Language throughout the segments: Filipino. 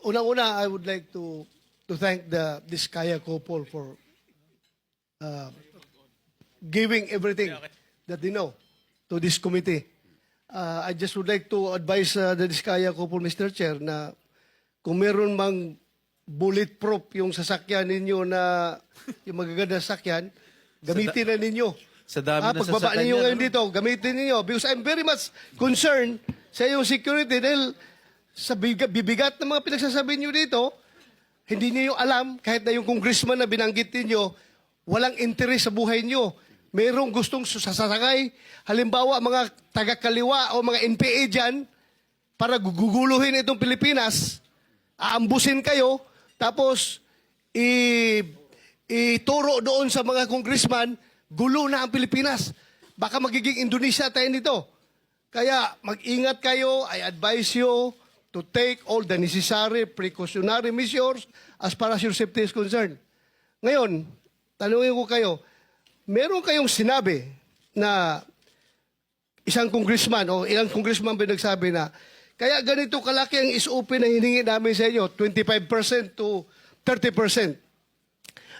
Unang-una, I would like to thank the Diskaya couple for giving everything that they know to this committee. I just would like to advise the Diskaya couple, Mr. Chair, na kung meron mang bulletproof yung sasakyan ninyo na yung magaganda sasakyan, gamitin na ninyo. Sa dami ng pagbaba sasakyan ninyo niya, ngayon dito, gamitin ninyo. Because I'm very much concerned sa iyong security dahil sa bibigat ng mga pinagsasabi niyo dito, hindi niyo alam, kahit na yung congressman na binanggit niyo, walang interes sa buhay niyo. Mayroong gustong sasakay, halimbawa mga taga-kaliwa o mga NPA dyan, para guguluhin itong Pilipinas, aambusin kayo, tapos ituro doon sa mga congressman, gulo na ang Pilipinas. Baka magiging Indonesia tayo nito. Kaya mag-ingat kayo, I advise you to take all the necessary precautionary measures as far as your safety is concerned. Ngayon, tanungin ko kayo, meron kayong sinabi na isang congressman o ilang congressman pinagsabi na kaya ganito kalaki ang SOP na hiningi namin sa inyo, 25% to 30%.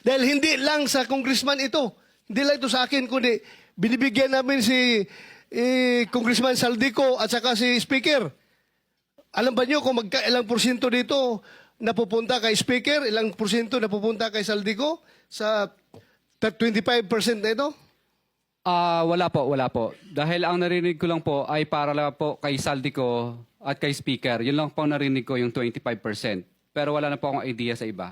Dahil hindi lang sa congressman ito, hindi lang ito sa akin, kundi binibigyan namin si Congressman Saldico at saka si Speaker. Alam ba niyo kung ilang porsyento dito napupunta kay Speaker, ilang porsyento napupunta kay Saldico sa 25% na ito? Wala po. Dahil ang narinig ko lang po ay para lang po kay Saldico at kay Speaker. Yun lang po narinig ko yung 25%. Pero wala na po akong idea sa iba.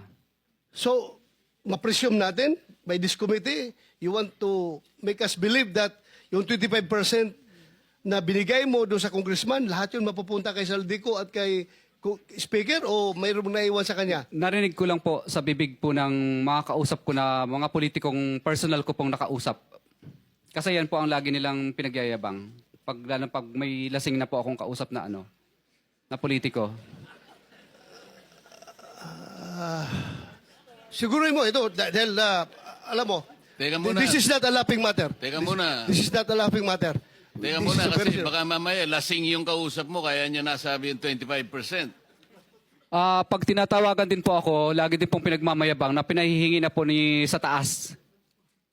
So, ma-presume natin by this committee, you want to make us believe that yung 25% na binigay mo doon sa congressman, lahat yun mapupunta kay Saldico at kay Speaker o mayroong naiwan sa kanya? Narinig ko lang po sa bibig po ng mga kausap ko na mga politikong personal ko pong nakausap. Kasi yan po ang lagi nilang pinagyayabang. Lalo pag may lasing na po akong kausap na na politiko. Siguro mo ito, dahil alam mo, Teka muna. this is not a laughing matter. Teka muna. This is not a laughing matter. Teka This muna is a very kasi baka mamaya lasing yung kausap mo kaya niya nasabi yung 25%. Pag tinatawagan din po ako, lagi din pong pinagmamayabang na pinahihingi na po sa taas.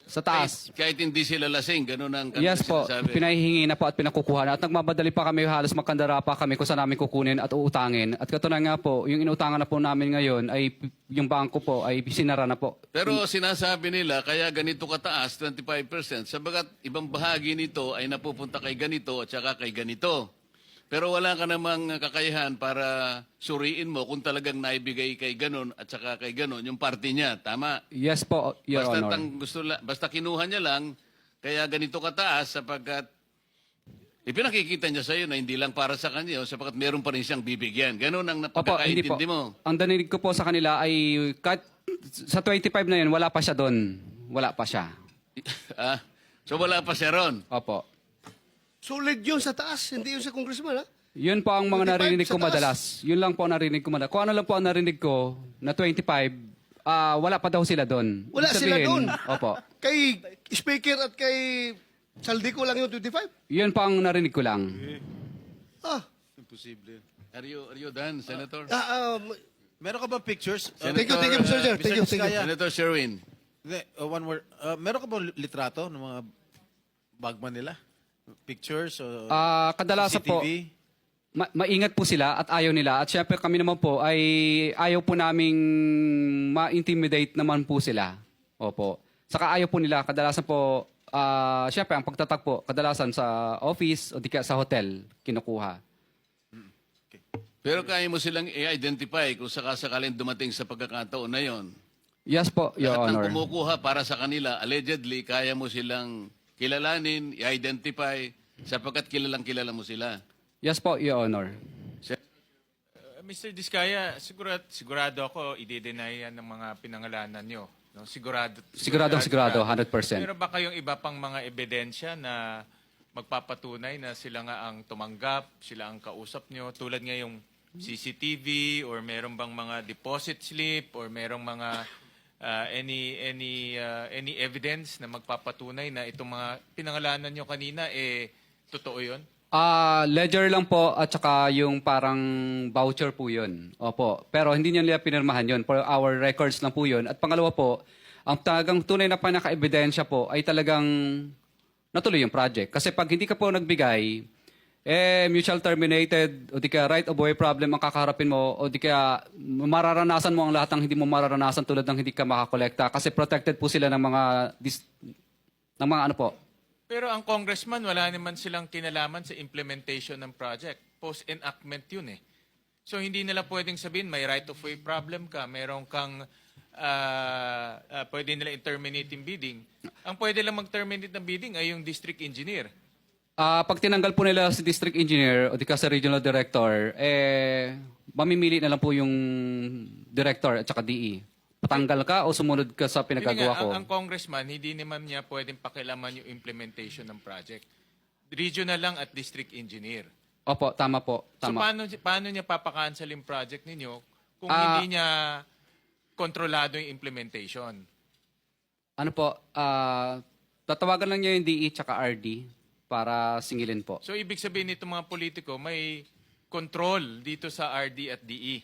Sa taas. Kahit hindi sila lasing, ganun ang Yes po, sinasabi. pinahihingi na po at pinakukuha na. At nagmamadali pa kami, halos magkandara pa kami kung saan namin kukunin at uutangin. At katunayan nga po, yung inuutangan na po namin ngayon ay yung bangko po ay sinara na po. Pero sinasabi nila, kaya ganito kataas, 25%, sabagat ibang bahagi nito ay napupunta kay ganito at saka kay ganito. Pero wala ka namang kakayahan para suriin mo kung talagang naibigay kay ganon at saka kay ganon yung party niya. Tama? Yes po, Your Basta, Honor. basta kinuha niya lang, kaya ganito kataas sapagkat ipinakikita niya sa iyo na hindi lang para sa kanya, sapagkat meron pa rin siyang bibigyan. Ganon ang Opo, hindi po. napagkakaintindi mo. Ang danilig ko po sa kanila ay sa 25 na yun, wala pa siya doon. Wala pa siya. So wala pa siya ron. Opo. Solid yun sa taas, hindi yun sa congressman, ha? Yun po ang 25 mga narinig sa ko taas. madalas. Yun lang po ang narinig ko madalas. Kung ano lang po ang narinig ko na 25, wala pa daw sila doon. Wala Ibig sila sabihin, doon. Opo. Kay Speaker at kay Saldico lang yung 25? Yun po ang narinig ko lang. Imposible. Are you done, Senator? Meron ka ba pictures? Thank you, Mr. Chair. Thank you, thank you. Senator Sherwin. Hindi, one word. Meron ka ba litrato ng mga bagman nila? Pictures? Kadalasan po, CCTV? maingat po sila at ayaw nila. At syempre kami naman po ay ayaw po naming ma-intimidate naman po sila. Opo. Saka ayaw po nila, kadalasan po, syempre ang pagtatag po, kadalasan sa office o di kaya sa hotel, kinukuha. Pero kaya mo silang i-identify kung sakasakaling dumating sa pagkakataon na yon. Yes po, Your Lahat ng Honor. kumukuha para sa kanila, allegedly, kaya mo silang kilalanin, i-identify, sapagkat kilalang kilala mo sila. Yes po, Your Honor. Mr. Diskaya, sigurado ako i-deny yan ng mga pinangalanan nyo. No? Sigurado, 100%. Pero ba kayong iba pang mga ebidensya na magpapatunay na sila nga ang tumanggap, sila ang kausap nyo, tulad nga yung CCTV or meron bang mga deposit slip or merong mga any evidence na magpapatunay na itong mga pinangalanan nyo kanina totoo 'yon? Ledger lang po at saka yung parang voucher po yun. Opo. Pero hindi nila pinirmahan yun. For our records lang po yun. At pangalawa po, ang talagang tunay na panaka-ebidensya po ay talagang natuloy yung project. Kasi pag hindi ka po nagbigay, mutual terminated o di kaya right of way problem ang kakaharapin mo o di kaya mararanasan mo ang lahat ng hindi mo mararanasan tulad ng hindi ka makakolekta kasi protected po sila ng mga ano po. Pero ang congressman, wala naman silang kinalaman sa implementation ng project. Post-enactment yun eh. So hindi nila pwedeng sabihin may right of way problem ka, meron kang pwede nila i-terminate yung bidding. Ang pwede lang mag-terminate ng bidding ay yung district engineer. Pag tinanggal po nila si district engineer o di ka sa regional director, mamimili na lang po yung director at saka DE. Patanggal ka o sumunod ka sa Hindi pinagagawa nga, ko? ang congressman, hindi naman niya pwedeng pakialaman yung implementation ng project. Regional lang at district engineer. Opo, tama po. So Tama. paano niya papakancel yung project ninyo kung Ah. hindi niya kontrolado yung implementation? Ano po, tatawagan lang niya yung DE tsaka RD para singilin po. So ibig sabihin nito mga politiko, may control dito sa RD at DE.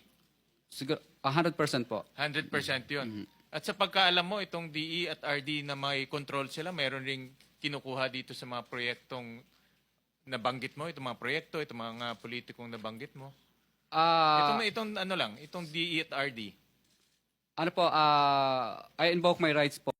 Siguro, 100% po. 100% yun. At sa pagkaalam mo, itong DE at RD na may control sila, meron ring kinukuha dito sa mga proyektong nabanggit mo, itong mga proyekto, itong mga politikong nabanggit mo. Itong DE at RD. Ano po, I invoke my rights po